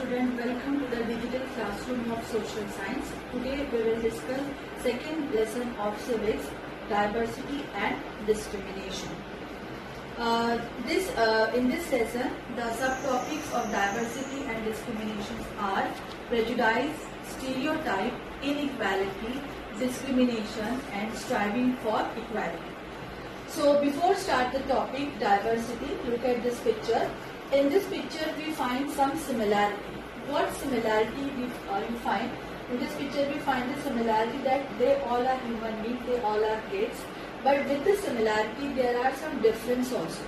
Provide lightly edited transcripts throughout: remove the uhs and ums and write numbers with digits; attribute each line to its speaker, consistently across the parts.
Speaker 1: student, welcome to the digital classroom of social science. Today we will discuss second lesson of civics, diversity and discrimination. In this lesson, the subtopics of diversity and discrimination are prejudice, stereotype, inequality, discrimination and striving for equality. So before start the topic diversity, look at this picture. In this picture we find some similarity. What similarity you find? In this picture we find the similarity that they all are human beings, they all are kids. But with the similarity there are some difference also.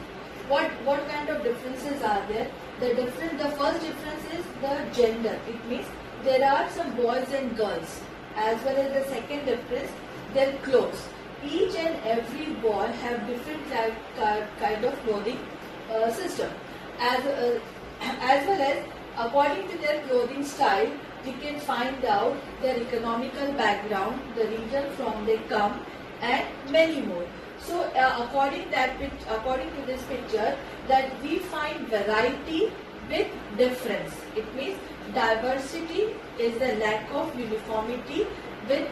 Speaker 1: What kind of differences are there? The first difference is the gender. It means there are some boys and girls. As well as the second difference, their clothes. Each and every boy have different kind of clothing system. As well as according to their clothing style, we can find out their economical background, the region from they come, and many more. So according to this picture, that we find variety with difference. It means diversity is the lack of uniformity with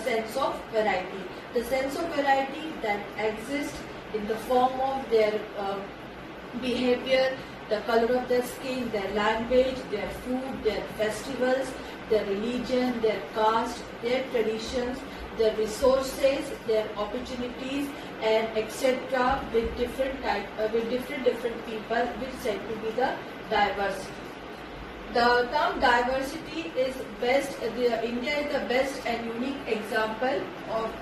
Speaker 1: sense of variety. The sense of variety that exists in the form of their behavior, the color of their skin, their language, their food, their festivals, their religion, their caste, their traditions, their resources, their opportunities, and etc. with different people, which said to be the diversity. The term diversity is best. India is the best and unique example of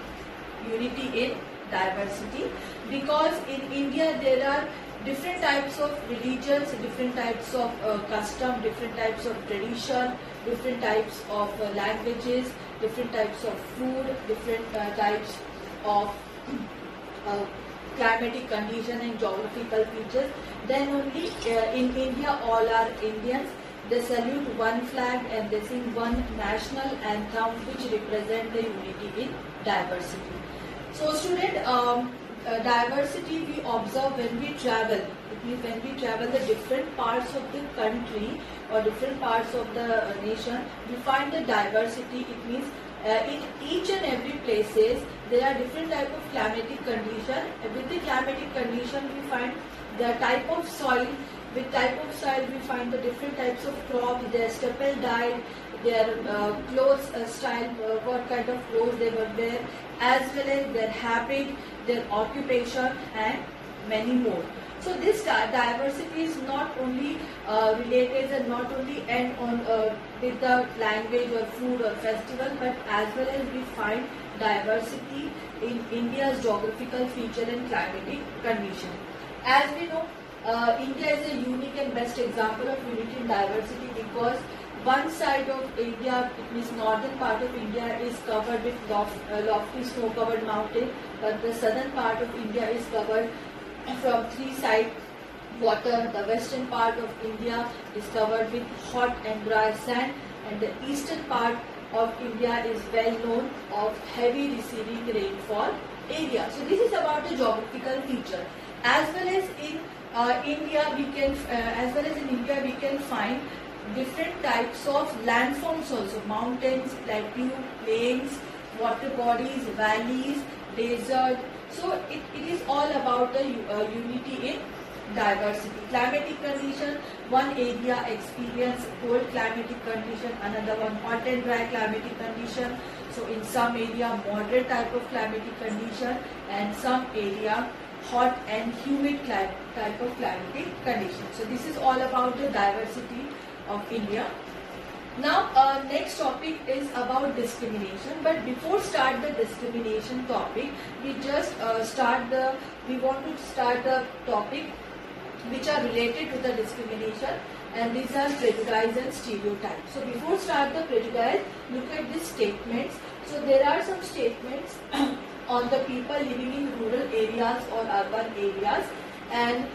Speaker 1: unity in diversity, because in India there are different types of religions, different types of custom, different types of tradition, different types of languages, different types of food, different types of climatic condition and geographical features. Then only in India all are Indians. They salute one flag and they sing one national anthem, which represent the unity in diversity. So student, diversity we observe when we travel. It means when we travel the different parts of the country or different parts of the nation, we find the diversity. It means in each and every places there are different type of climatic condition. With the climatic condition we find the type of soil. With type of soil we find the different types of crop, their staple diet, their clothes style, what kind of clothes they were there, as well as their habit, their occupation and many more. So this diversity is not only related and not only end on with the language or food or festival, but as well as we find diversity in India's geographical feature and climatic condition. As we know, India is a unique and best example of unity in diversity, because one side of India, it means northern part of India, is covered with lofty snow-covered mountain, but the southern part of India is covered from three sides water. The western part of India is covered with hot and dry sand, and the eastern part of India is well known of heavy receding rainfall area. So this is about the geographical feature. As well as in India, we can find different types of landforms also: mountains, plateau, plains, water bodies, valleys, desert. So it is all about the unity in diversity. Climatic condition: one area experience cold climatic condition, another one hot and dry climatic condition. So in some area moderate type of climatic condition, and some area hot and humid type of climatic condition. So this is all about the diversity of India. Now next topic is about discrimination, but before start the discrimination topic, we just we want to start the topic which are related to the discrimination, and these are prejudice and stereotype. So before start the prejudice, look at these statements. So there are some statements on the people living in rural areas or urban areas, and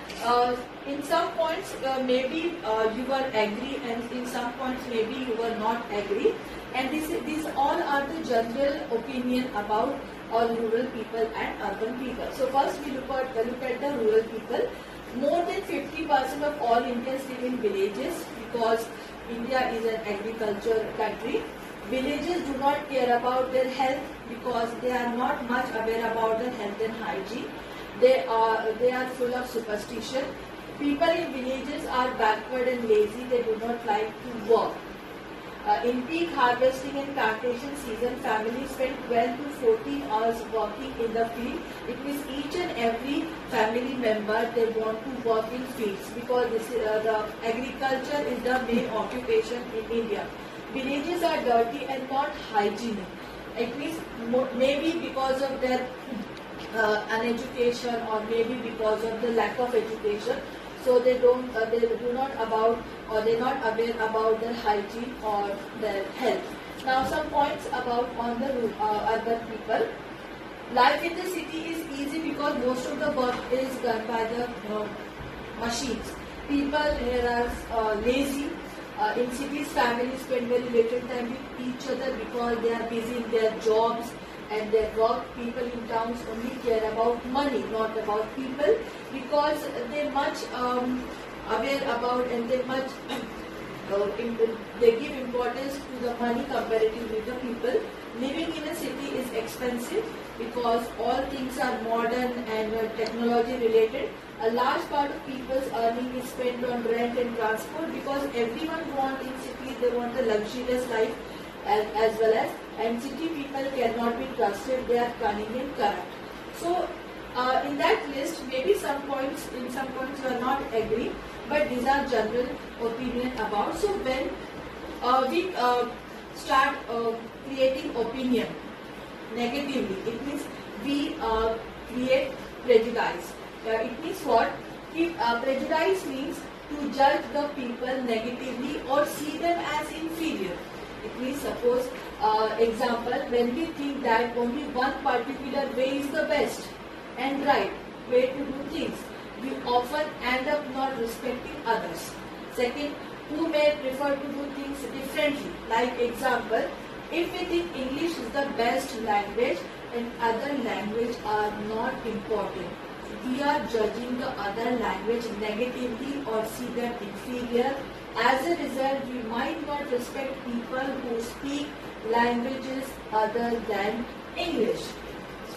Speaker 1: in some points maybe you were agree, and in some points maybe you were not agree, and these all are the general opinion about all rural people and urban people. So first we look at the rural people. More than 50% of all Indians live in villages, because India is an agriculture country. Villagers do not care about their health because they are not much aware about their health and hygiene. They are full of superstition. People in villages are backward and lazy. They do not like to work. In peak harvesting and plantation season, families spend 12 to 14 hours working in the field. It means each and every family member, they want to work in fields because the agriculture is the main occupation in India. Villages are dirty and not hygienic. It means maybe because of their uneducation or maybe because of the lack of education. So they're not aware about their hygiene or their health. Now some points about on the urban people. Life in the city is easy because most of the work is done by the machines. People here are lazy. In cities, families spend very little time with each other because they are busy in their jobs and their work. People in towns only care about money, not about people, because they much aware about and they much they give importance to the money comparatively to the people. Living in a city is expensive because all things are modern and technology related. A large part of people's earning is spent on rent and transport because everyone wants in cities, they want a luxurious life as well as, and city people cannot be trusted, they are cunning and corrupt. So in that list, maybe in some points you are not agree, but these are general opinion about. So when we start creating opinion negatively, it means we create prejudice. It means what? Prejudice means to judge the people negatively or see them as inferior. It means, suppose, example, when we think that only one particular way is the best and right way to do things, we often end up not respecting others. Second, who may prefer to do things differently. Like example, if we think English is the best language and other language are not important, we are judging the other language negatively or see them inferior. As a result, we might not respect people who speak languages other than English.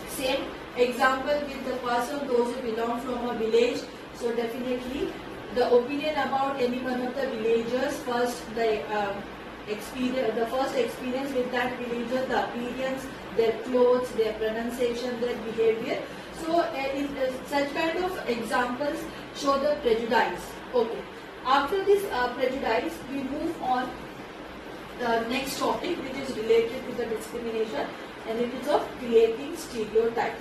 Speaker 1: Same example with the person, those who belong from a village. So definitely the opinion about any one of the villagers, the first experience with that villager, the appearance, their clothes, their pronunciation, their behavior. So such kind of examples show the prejudice. Okay. After this prejudice, we move on the next topic, which is related to the discrimination, and it is of creating stereotype.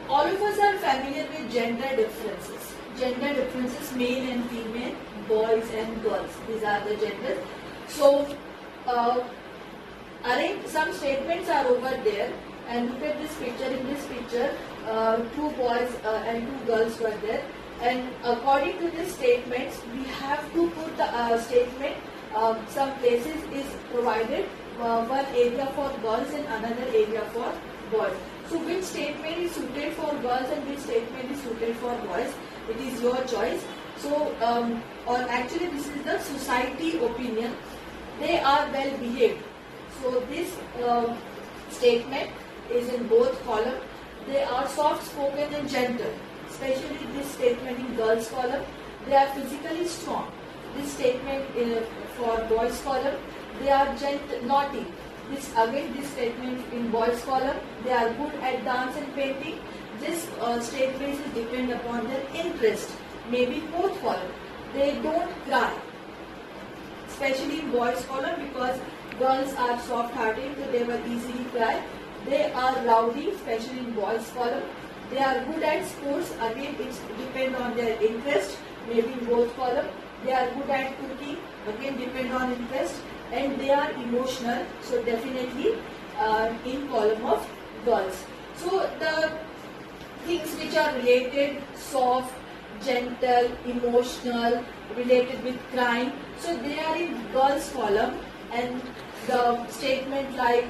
Speaker 1: All of us are familiar with gender differences. Gender differences, male and female, boys and girls. These are the genders. So, some statements are over there, and look at this picture. In this picture, two boys and two girls were there. And according to these statements, we have to put the statement. Some places is provided one area for girls and another area for boys. So which statement is suited for girls and which statement is suited for boys? It is your choice. So or actually this is the society opinion. They are well behaved. So this statement is in both columns. They are soft spoken and gentle. Especially this statement in girls column, they are physically strong. This statement for boys column, they are naughty. This statement in boys column, they are good at dance and painting. This statement depend upon their interest. Maybe both column. They don't cry. Especially in boys column because girls are soft-hearted, so they will easily cry. They are rowdy, especially in boys column. They are good at sports. Again, it depends on their interest. Maybe in both column. They are good at cooking. Again, depend on interest. And they are emotional. So definitely in column of girls. So the things which are related, soft, gentle, emotional, related with crime. So they are in girls column. And the statement like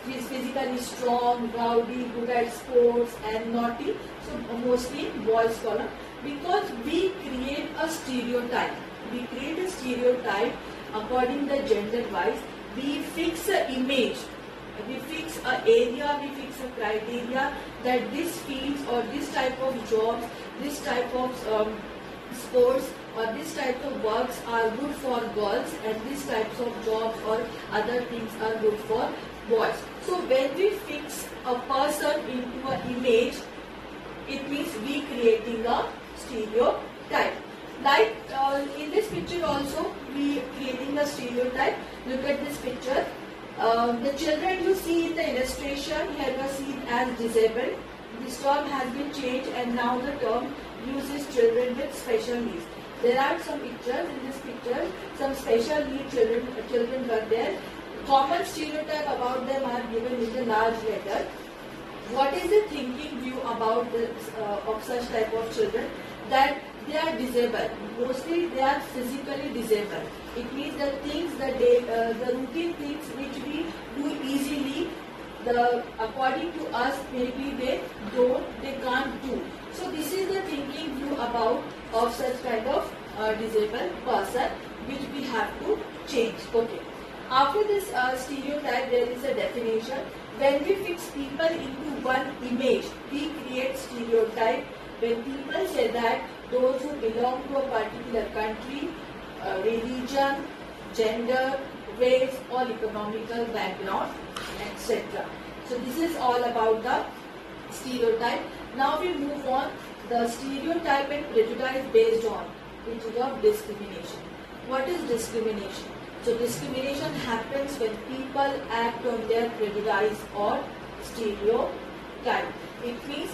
Speaker 1: he is physically strong, rowdy, good at sports and naughty. So mostly boys column because we create a stereotype. we create a stereotype according the gender wise. We fix a image, we fix a area, we fix a criteria that this fields or this type of jobs, this type of sports or this type of works are good for girls and these types of jobs or other things are good for boys. So when we fix a person into an image, it means we creating a stereotype. Like in this picture also, we creating a stereotype. Look at this picture. The children you see in the illustration here were seen as disabled. This term has been changed and now the term uses children with special needs. There are some pictures in this picture, some special need children were there. Common stereotype about them are given in the large letter. What is the thinking view about this, of such type of children? That they are disabled. Mostly they are physically disabled. It means the things that the routine things which we do easily, according to us maybe they can't do. So this is the thinking view about of such kind of disabled person which we have to change. Okay. After this stereotype, there is a definition. When we fix people into one image, we create stereotype. When people say that those who belong to a particular country, religion, gender, race or economical background, etc. So this is all about the stereotype. Now we move on. The stereotype and prejudice based on, which is of discrimination. What is discrimination? So discrimination happens when people act on their prejudice or stereotype. It means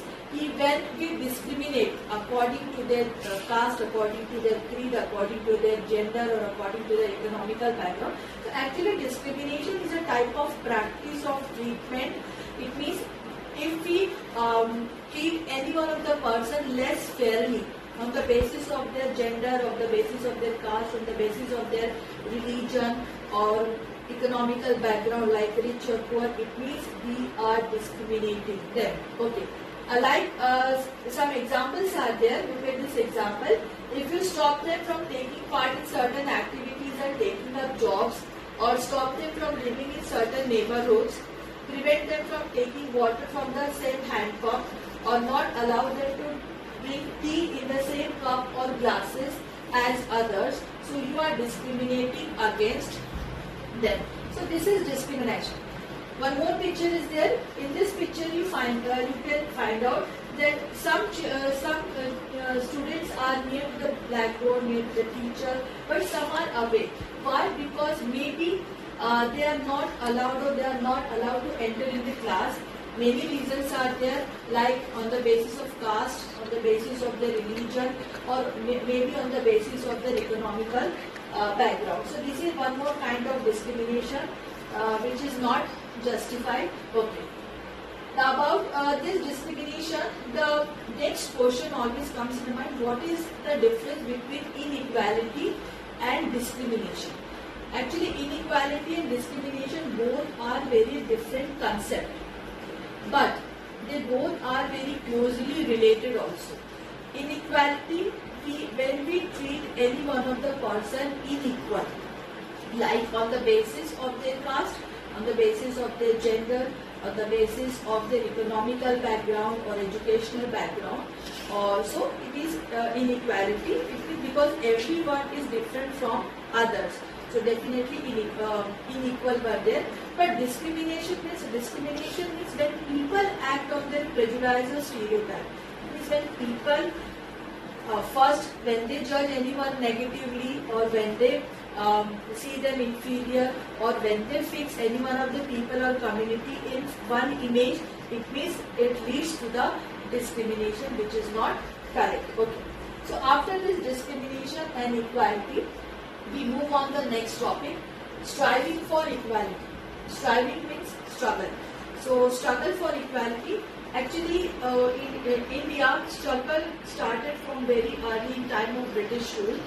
Speaker 1: when we discriminate according to their caste, according to their creed, according to their gender or according to their economical background. So actually discrimination is a type of practice of treatment. It means if we treat any one of the person less fairly on the basis of their gender, on the basis of their caste, on the basis of their religion or economical background like rich or poor, it means we are discriminating them. Okay. Some examples are there. Look at this example. If you stop them from taking part in certain activities and taking up jobs, or stop them from living in certain neighborhoods, prevent them from taking water from the same hand pump, or not allow them to drink tea in the same cup or glasses as others, so you are discriminating against them. So this is discrimination. One more picture is there. In this picture you can find out that some students are near to the blackboard, near to the teacher, but some are away. Why? Because maybe they are not allowed or they are not allowed to enter in the class. Many reasons are there, like on the basis of caste, on the basis of their religion, or maybe on the basis of their economical background. So this is one more kind of discrimination which is not justified. Okay. Now about this discrimination, the next question always comes in mind: what is the difference between inequality and discrimination? Actually, inequality and discrimination both are very different concepts, but they both are very closely related also. Inequality, when we treat any one of the person unequal, like on the basis of their caste, on the basis of their gender, on the basis of their economical background or educational background. So it is inequality. It is because everyone is different from others. So definitely unequal were there. But discrimination means when people act on their prejudice or stereotype. It means when people first, when they judge anyone negatively, or when they see them inferior, or when they fix any one of the people or community in one image, it means it leads to the discrimination, which is not correct. Okay. So after this discrimination and equality, we move on the next topic, striving for equality. Striving means struggle. So struggle for equality. Actually, in India, struggle started from very early in time of British rule.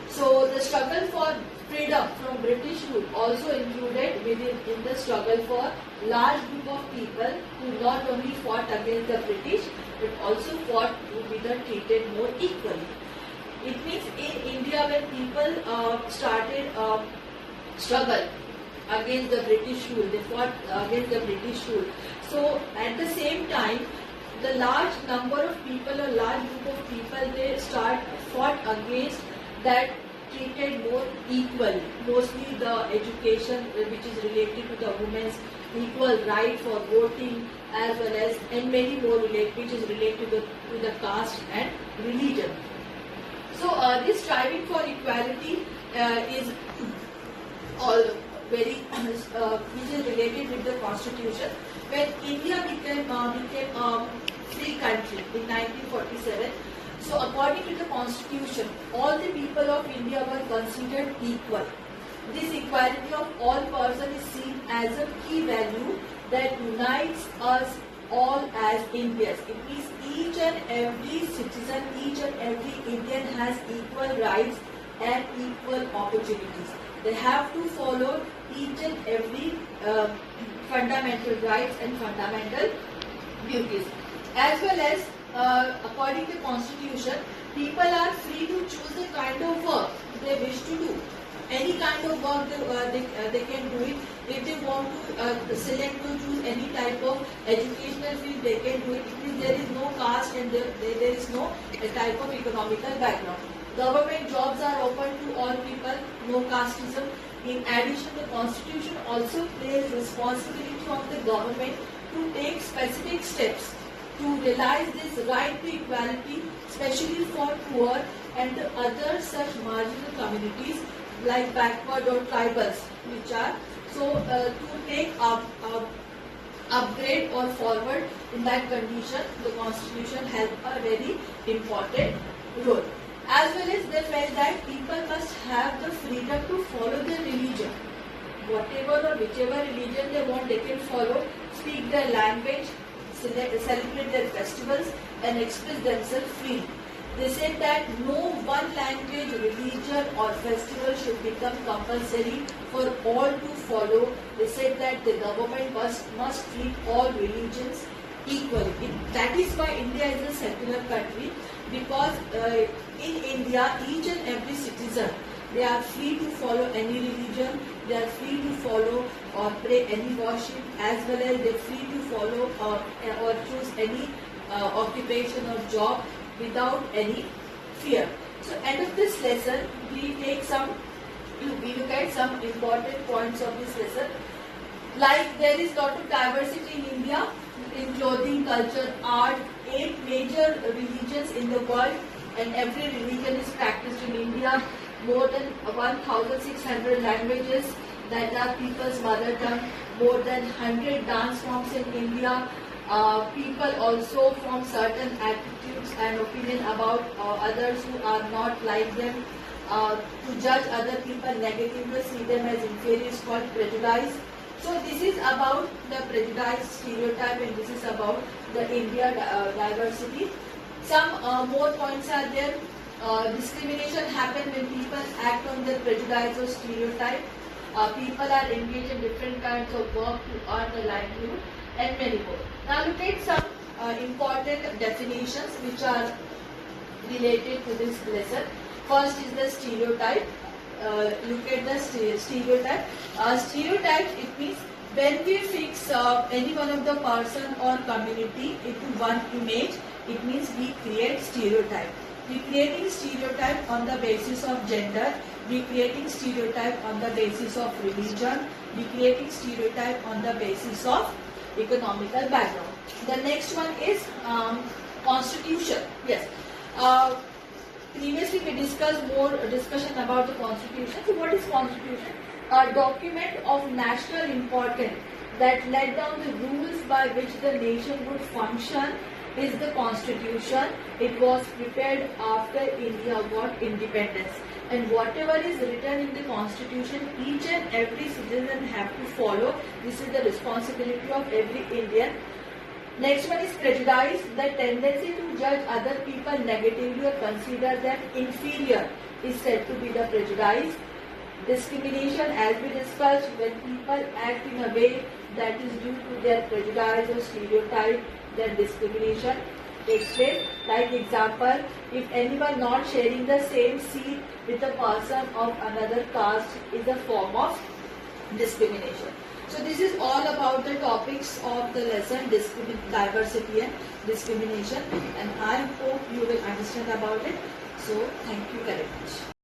Speaker 1: So the struggle for freedom from British rule also included in the struggle for large group of people who not only fought against the British but also fought to be treated more equally. It means in India when people started struggle against the British rule, they fought against the British rule. So at the same time, the large number of people, a large group of people, they fought against that treated more equally. Mostly the education which is related to the women's equal right for voting, as well as and many more which is related to the caste and religion. So this striving for equality is all very which is related with the constitution. When India became a free country in 1947, so according to the constitution, all the people of India were considered equal. This equality of all persons is seen as a key value that unites us all as Indians. It means each and every citizen, each and every Indian has equal rights and equal opportunities. They have to follow each and every fundamental rights and fundamental duties. As well as according to constitution, people are free to choose the kind of work they wish to do. Any kind of work they can do it. If they want to select to choose any type of educational field, they can do it. It means there is no caste and there is no type of economical background. Government jobs are open to all people, no casteism. In addition, the constitution also places responsibility of the government to take specific steps to realize this right to equality, especially for poor and the other such marginal communities like backward or tribals, which are so to take upgrade or forward in that condition, the constitution has a very important role. As well as they felt that people must have the freedom to follow their religion. Whatever or whichever religion they want, they can follow, speak their language, celebrate their festivals and express themselves freely. They said that no one language, religion or festival should become compulsory for all to follow. They said that the government must treat all religions equally. That is why India is a secular country, because in India each and every citizen, they are free to follow any religion, they are free to follow or pray any worship, as well as they are free to follow or choose any occupation or job without any fear. So end of this lesson, we look at some important points of this lesson. Like there is lot of diversity in India, in clothing, culture, art, 8 major religions in the world, and every religion is practiced in India. More than 1,600 languages that are people's mother tongue, more than 100 dance forms in India. People also form certain attitudes and opinion about others who are not like them. To judge other people negatively, see them as inferior, is called prejudice. So this is about the prejudice, stereotype, and this is about the India diversity. Some more points are there. Discrimination happens when people act on their prejudice or stereotype. People are engaged in different kinds of work to earn a livelihood, and many more. Now look at some important definitions which are related to this lesson. First is the stereotype. Look at the stereotype. Stereotype, it means when we fix any one of the person or community into one image, it means we create stereotype. We creating stereotype on the basis of gender. We creating stereotype on the basis of religion. We creating stereotype on the basis of economical background. The next one is constitution. Yes. Previously we discussed more discussion about the constitution. So what is constitution? A document of national importance that laid down the rules by which the nation would function is the constitution. It was prepared after India got independence. And whatever is written in the constitution, each and every citizen have to follow. This is the responsibility of every Indian. Next one is prejudice, the tendency to judge other people negatively or consider them inferior is said to be the prejudice. Discrimination, as we discussed, when people act in a way that is due to their prejudice or stereotype, then discrimination. takes place. Like example, if anyone not sharing the same seat with a person of another caste is a form of discrimination. So this is all about the topics of the lesson diversity and discrimination, and I hope you will understand about it. So thank you very much.